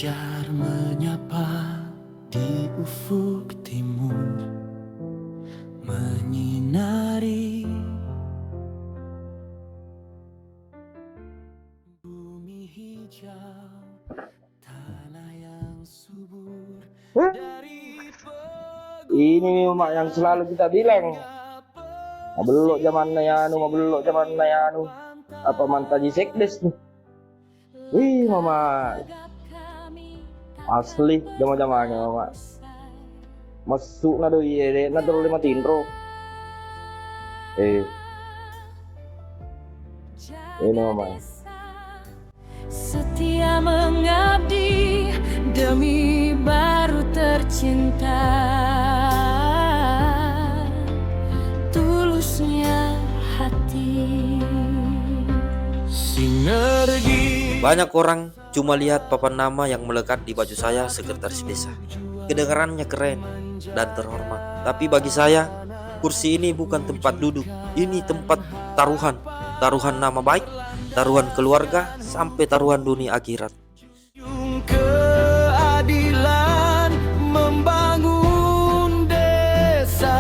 Fajar menyapa di ufuk timur, menyinari bumi hijau, tanah yang subur dari Ini mak yang selalu kita bilang, mabelok zaman anu, mabelok zaman anu. Apa mantaji sekdes nih? Wih mama, asli zaman-zamannya mama. Masuk na do iye na terus 5 tindro. Ini mama. Setia mengabdi demi baru tercinta, tulusnya hati. sinergi. Banyak orang cuma lihat papan nama yang melekat di baju saya sekretaris desa. Kedengarannya keren dan terhormat. Tapi bagi saya, kursi ini bukan tempat duduk. Ini tempat taruhan. Taruhan nama baik, taruhan keluarga, sampai taruhan dunia akhirat. Keadilan membangun desa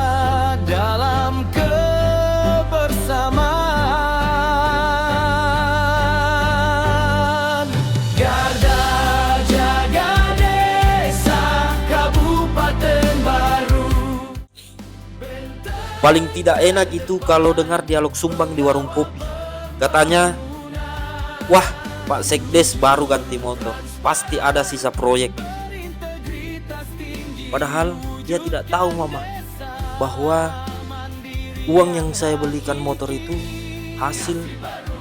dalam kebersamaan. Garda jaga desa Kabupaten Baru. Paling tidak enak itu kalau dengar dialog sumbang di warung kopi. Katanya, wah Pak Sekdes baru ganti motor, pasti ada sisa proyek. Padahal dia tidak tahu mama, bahwa uang yang saya belikan motor itu hasil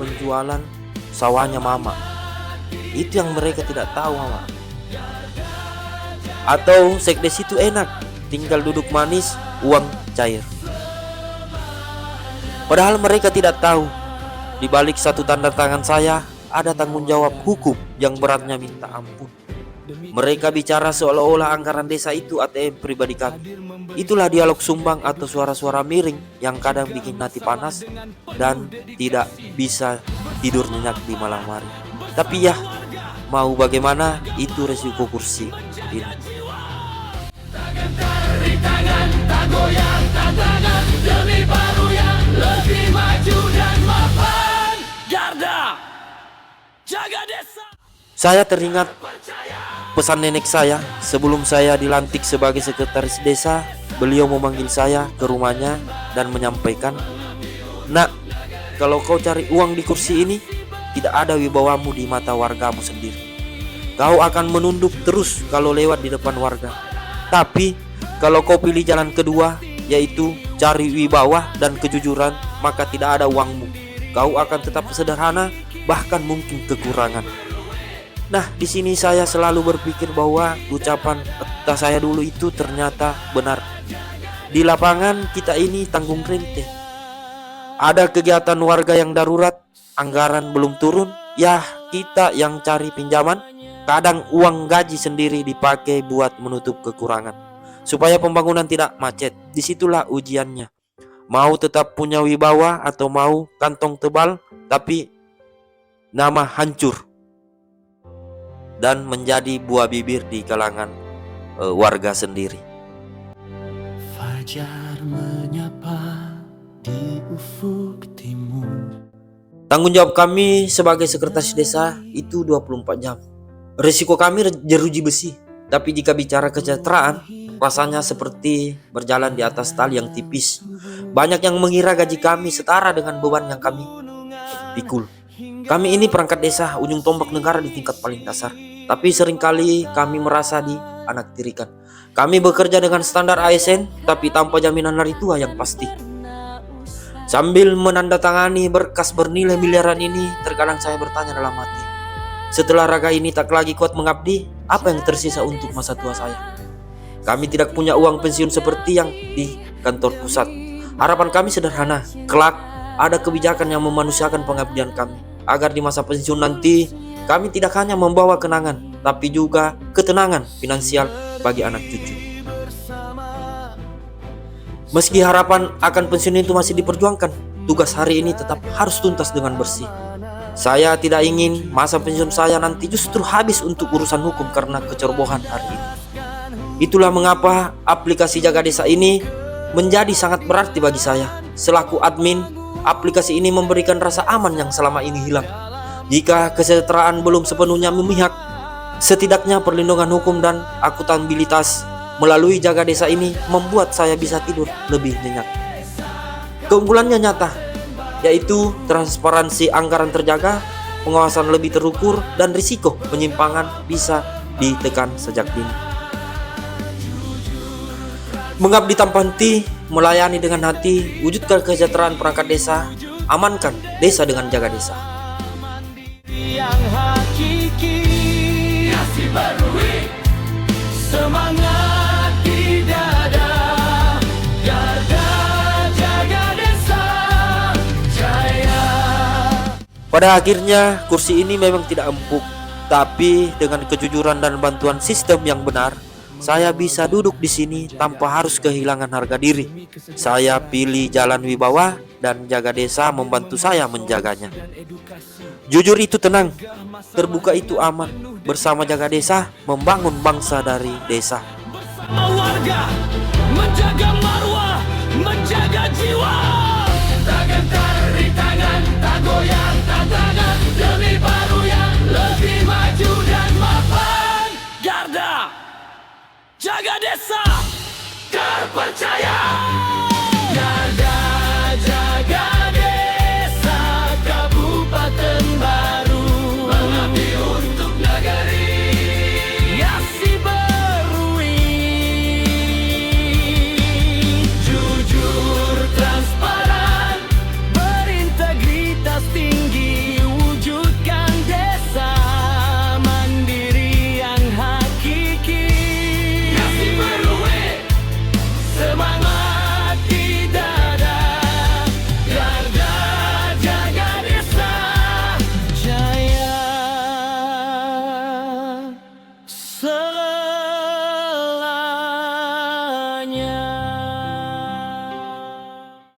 penjualan sawahnya mama. Itu yang mereka tidak tahu mama. Atau Sekdes itu enak, tinggal duduk manis, uang cair. Padahal mereka tidak tahu, di balik satu tanda tangan saya ada tanggung jawab hukum yang beratnya minta ampun. Mereka bicara seolah-olah anggaran desa itu ATM pribadi kami. Itulah dialog sumbang atau suara-suara miring yang kadang bikin hati panas dan tidak bisa tidur nyenyak di malam hari. Tapi ya, mau bagaimana, itu resiko kursi ini. Tak goyang, tantangan demi baru yang lebih maju dan mapan. Garda jaga desa. Saya teringat pesan nenek saya sebelum saya dilantik sebagai sekretaris desa. Beliau memanggil saya ke rumahnya dan menyampaikan, "Nak, kalau kau cari uang di kursi ini, tidak ada wibawamu di mata wargamu sendiri. Kau akan menunduk terus kalau lewat di depan warga. Tapi kalau kau pilih jalan kedua, yaitu cari wibawa dan kejujuran, maka tidak ada uangmu. Kau akan tetap sederhana, bahkan mungkin kekurangan." Nah, di sini saya selalu berpikir bahwa ucapan entah saya dulu itu ternyata benar. Di lapangan kita ini tanggung rente. Ada kegiatan warga yang darurat, anggaran belum turun, ya kita yang cari pinjaman. Kadang uang gaji sendiri dipakai buat menutup kekurangan, supaya pembangunan tidak macet. Disitulah ujiannya. Mau tetap punya wibawa atau mau kantong tebal tapi nama hancur dan menjadi buah bibir di kalangan warga sendiri. Fajar menyapa di ufuk timur. Tanggung jawab kami sebagai sekretaris desa itu 24 jam. Risiko kami jeruji besi. Tapi jika bicara kesejahteraan, rasanya seperti berjalan di atas tali yang tipis. Banyak yang mengira gaji kami setara dengan beban yang kami pikul. Kami ini perangkat desa, ujung tombak negara di tingkat paling dasar. Tapi seringkali kami merasa dianaktirikan. Kami bekerja dengan standar ASN, tapi tanpa jaminan hari tua yang pasti. Sambil menandatangani berkas bernilai miliaran ini, terkadang saya bertanya dalam hati, setelah raga ini tak lagi kuat mengabdi, apa yang tersisa untuk masa tua saya? Kami tidak punya uang pensiun seperti yang di kantor pusat. Harapan kami sederhana, kelak ada kebijakan yang memanusiakan pengabdian kami, agar di masa pensiun nanti kami tidak hanya membawa kenangan, tapi juga ketenangan finansial bagi anak cucu. Meski harapan akan pensiun itu masih diperjuangkan, tugas hari ini tetap harus tuntas dengan bersih. Saya tidak ingin masa pensiun saya nanti justru habis untuk urusan hukum karena kecerobohan hari ini. Itulah mengapa aplikasi Jaga Desa ini menjadi sangat berarti bagi saya. Selaku admin, aplikasi ini memberikan rasa aman yang selama ini hilang. Jika kesejahteraan belum sepenuhnya memihak, setidaknya perlindungan hukum dan akuntabilitas melalui Jaga Desa ini membuat saya bisa tidur lebih nyenyak. Keunggulannya nyata, yaitu transparansi anggaran terjaga, pengawasan lebih terukur, dan risiko penyimpangan bisa ditekan sejak dini. Mengabdi tanpa henti, melayani dengan hati, wujudkan kesejahteraan perangkat desa, amankan desa dengan Jaga Desa. Yang hakiki, nasi barui, semangat di dada, garda Jaga Desa jaya. Pada akhirnya kursi ini memang tidak empuk, tapi dengan kejujuran dan bantuan sistem yang benar, saya bisa duduk di sini tanpa harus kehilangan harga diri. Saya pilih jalan wibawa dan Jaga Desa membantu saya menjaganya. Jujur itu tenang, terbuka itu aman. Bersama Jaga Desa membangun bangsa dari desa. Warga menjaga marwah, menjaga jiwa. Tak gentar di tangan, tak goyang tantangan, demi baru yang lebih maju dan mapan. Garda Jaga Desa terpercaya.